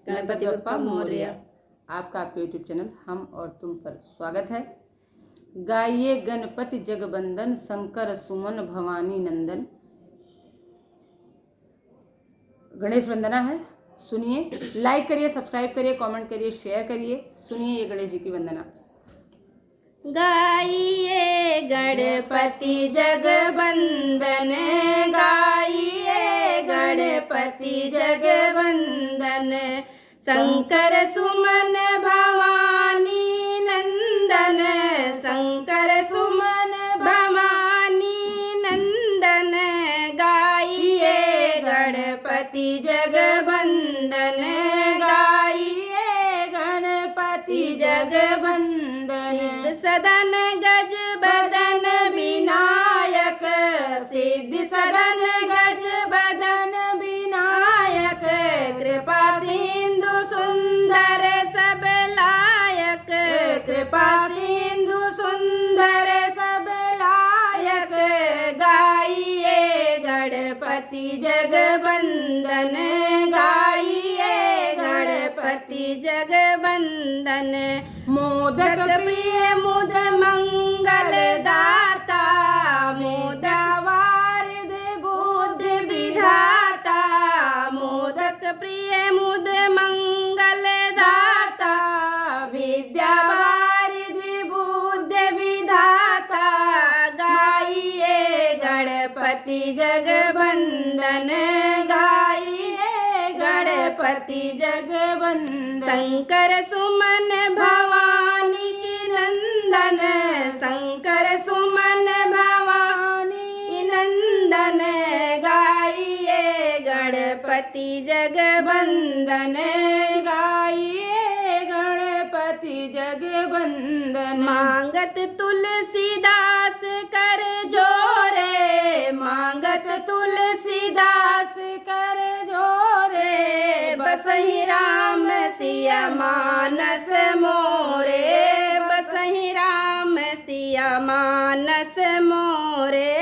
गणपति बप्पा मोरया। आपका आपके YouTube channel हम और तुम पर स्वागत है। गाइए गणपति जगबंदन, शंकर सुमन भवानी नंदन। गणेश वंदना है, सुनिए। लाइक करिए, सब्सक्राइब करिए, कमेंट करिए, शेयर करिए। सुनिए ये गणेश जी की वंदना। गाइए गणपति जगबंदन, गाइए गणपति जगबंदन, शंकर सुमन भवानी नंदन, शंकर सुमन भवानी नंदन। गाइए गणपति जगबंदन, गाइए गणपति जगबंदन। सदन गज बदन विनायक, सिद्धि सदन गज बदन विनायक, कृपा सिंधु सुंदर सब लायक, कृपा सिंधु सुंदर सब लायक। गाइए गणपति जगबंदन, गाइए गणपति जगबंदन। मोदक प्रिय मुद मंगल दाता, मोदक वारिद बुद्धि विधाता, मोदक प्रिय मुद मंगल दाता, विद्या वारिद बुद्धि विधाता। गाइए गणपति जगबंदन, गाइए गणपति जगबंदन। शंकर सुमन भवानी नंदन, शंकर सुमन भवानी नंदन। गाइए गणपति जगबंदन, गाइए गणपति जगबंदन। मांगत तुलसीदास कर जोरे, मांगत तुलसीदास कर जोरे, बसहि राम सिया मानस मोरे, बसहि राम सिया मानस मोरे।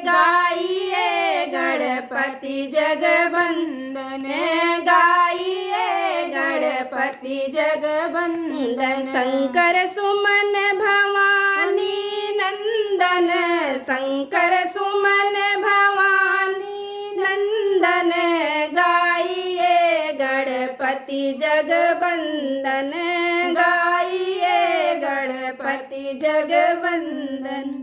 गाइए गणपति जगबंदन, गाइए गणपति जगबंदन। शंकर सुमन भवानी नंदन, शंकर सुमन भवानी नंदन। गाइए गणपति जगबंदन, गाइए गणपति जगबंदन।